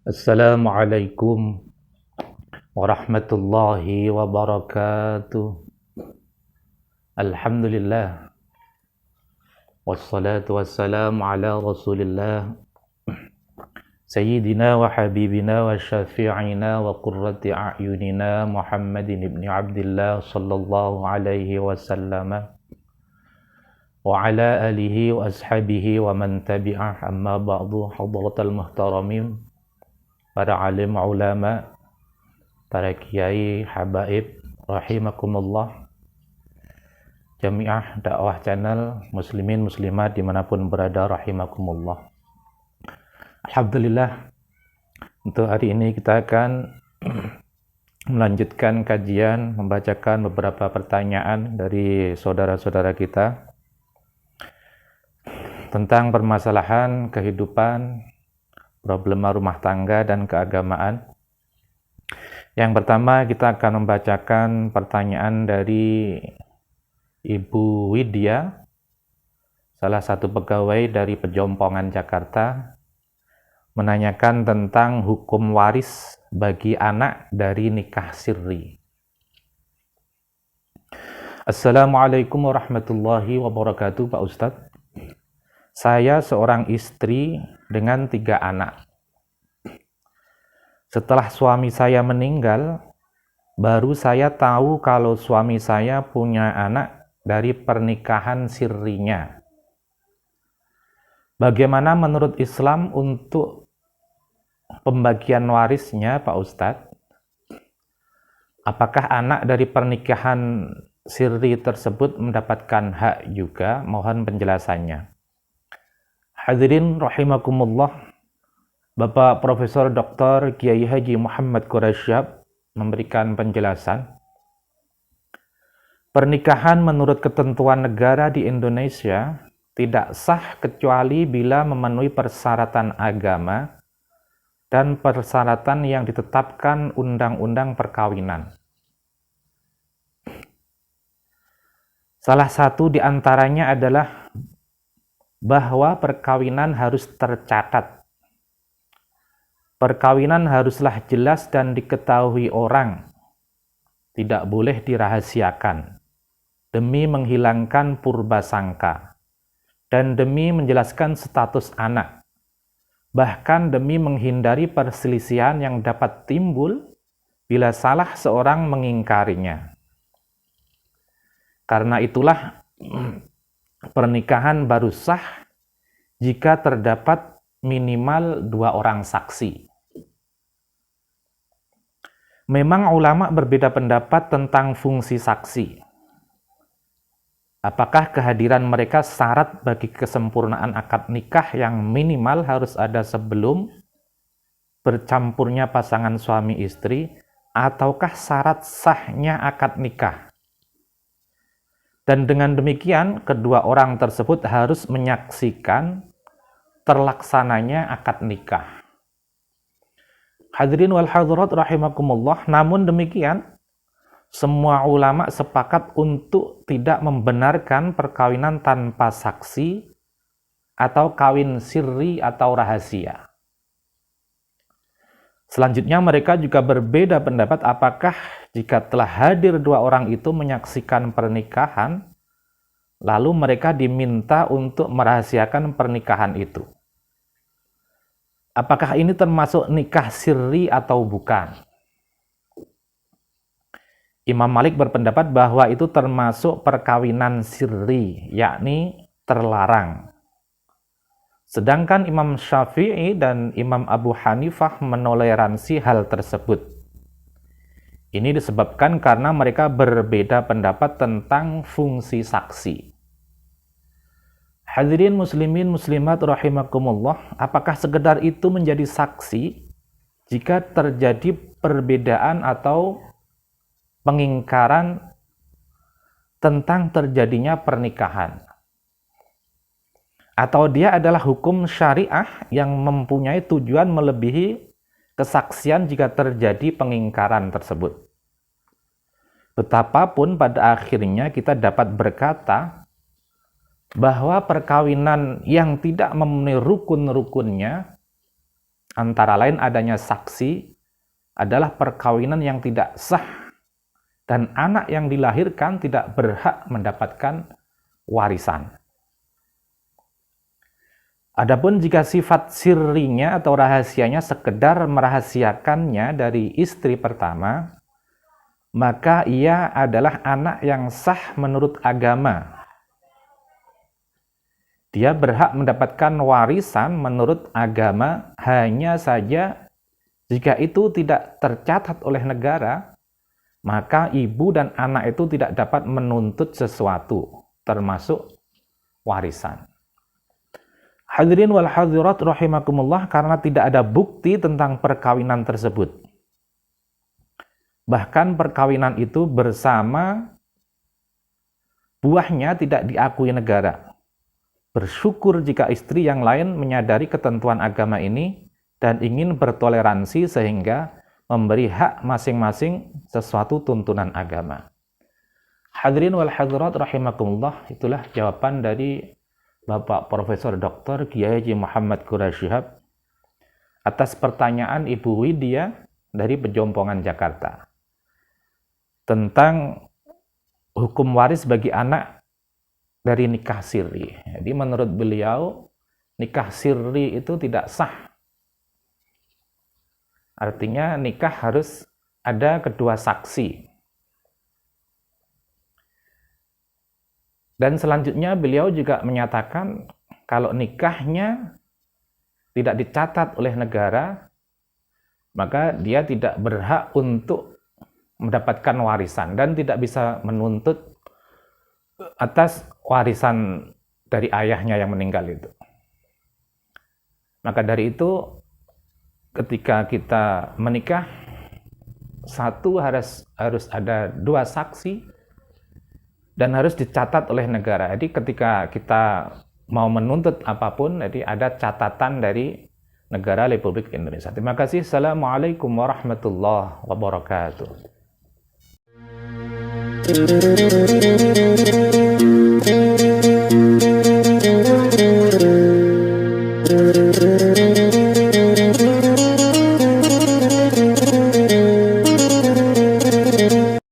Assalamualaikum warahmatullahi wabarakatuh. Alhamdulillah wassalatu wassalamu ala Rasulillah Sayyidina wa habibina wa syafi'ina wa qurrati a'yunina Muhammadin ibn Abdillah sallallahu alaihi wasallam wa ala alihi wa ashabihi wa man tabi'ah, amma ba'du. Hadratal muhtaramin, para alim ulama, para kiai, habaib, rahimakumullah, jamiah dakwah channel muslimin muslimat dimanapun berada, rahimakumullah. Alhamdulillah, untuk hari ini kita akan melanjutkan kajian, membacakan beberapa pertanyaan dari saudara-saudara kita tentang permasalahan kehidupan, problema rumah tangga, dan keagamaan. Yang pertama, kita akan membacakan pertanyaan dari Ibu Widya, salah satu pegawai dari Pejompongan, Jakarta, menanyakan tentang hukum waris bagi anak dari nikah sirri. Assalamualaikum warahmatullahi wabarakatuh, Pak Ustadz. Saya seorang istri dengan 3 anak. Setelah suami saya meninggal, baru saya tahu kalau suami saya punya anak dari pernikahan sirrinya. Bagaimana menurut Islam untuk pembagian warisnya, Pak Ustadz? Apakah anak dari pernikahan sirri tersebut mendapatkan hak juga? Mohon penjelasannya. Hadirin rahimakumullah, Bapak Profesor Dr. Kiai Haji Muhammad Quraisyab memberikan penjelasan. Pernikahan menurut ketentuan negara di Indonesia tidak sah kecuali bila memenuhi persyaratan agama dan persyaratan yang ditetapkan Undang-Undang Perkawinan. Salah satu di antaranya adalah bahwa perkawinan harus tercatat. Perkawinan haruslah jelas dan diketahui orang, tidak boleh dirahasiakan, demi menghilangkan purbasangka, dan demi menjelaskan status anak, bahkan demi menghindari perselisihan yang dapat timbul bila salah seorang mengingkarinya. Karena itulah pernikahan baru sah jika terdapat minimal 2 orang saksi. Memang ulama berbeda pendapat tentang fungsi saksi. Apakah kehadiran mereka syarat bagi kesempurnaan akad nikah yang minimal harus ada sebelum bercampurnya pasangan suami istri, ataukah syarat sahnya akad nikah? Dan dengan demikian, kedua orang tersebut harus menyaksikan terlaksananya akad nikah. Hadirin wal hadirat rahimakumullah, namun demikian, semua ulama sepakat untuk tidak membenarkan perkawinan tanpa saksi atau kawin sirri atau rahasia. Selanjutnya mereka juga berbeda pendapat apakah jika telah hadir 2 orang itu menyaksikan pernikahan, lalu mereka diminta untuk merahasiakan pernikahan itu. Apakah ini termasuk nikah sirri atau bukan? Imam Malik berpendapat bahwa itu termasuk perkawinan sirri, yakni terlarang. Sedangkan Imam Syafi'i dan Imam Abu Hanifah menoleransi hal tersebut. Ini disebabkan karena mereka berbeda pendapat tentang fungsi saksi. Hadirin muslimin muslimat rahimakumullah, apakah sekedar itu menjadi saksi jika terjadi perbedaan atau pengingkaran tentang terjadinya pernikahan? Atau dia adalah hukum syariah yang mempunyai tujuan melebihi kesaksian jika terjadi pengingkaran tersebut? Betapapun pada akhirnya kita dapat berkata bahwa perkawinan yang tidak memenuhi rukun-rukunnya antara lain adanya saksi, adalah perkawinan yang tidak sah dan anak yang dilahirkan tidak berhak mendapatkan warisan. Adapun jika sifat sirrinya atau rahasianya sekedar merahasiakannya dari istri pertama, maka ia adalah anak yang sah menurut agama. Dia berhak mendapatkan warisan menurut agama, hanya saja jika itu tidak tercatat oleh negara, maka ibu dan anak itu tidak dapat menuntut sesuatu, termasuk warisan. Hadirin wal hadirat rahimakumullah, karena tidak ada bukti tentang perkawinan tersebut. Bahkan perkawinan itu bersama buahnya tidak diakui negara. Bersyukur jika istri yang lain menyadari ketentuan agama ini dan ingin bertoleransi sehingga memberi hak masing-masing sesuatu tuntunan agama. Hadirin wal hadirat rahimakumullah, itulah jawaban dari Bapak Profesor Dr. Kiai Haji Muhammad Quraish Shihab atas pertanyaan Ibu Widya dari Pejompongan, Jakarta, tentang hukum waris bagi anak dari nikah sirri. Jadi menurut beliau, nikah sirri itu tidak sah. Artinya nikah harus ada kedua saksi. Dan selanjutnya beliau juga menyatakan kalau nikahnya tidak dicatat oleh negara, maka dia tidak berhak untuk mendapatkan warisan dan tidak bisa menuntut atas warisan dari ayahnya yang meninggal itu. Maka dari itu, ketika kita menikah, satu harus ada dua saksi dan harus dicatat oleh negara. Jadi ketika kita mau menuntut apapun, jadi ada catatan dari negara Republik Indonesia. Terima kasih. Assalamualaikum warahmatullahi wabarakatuh.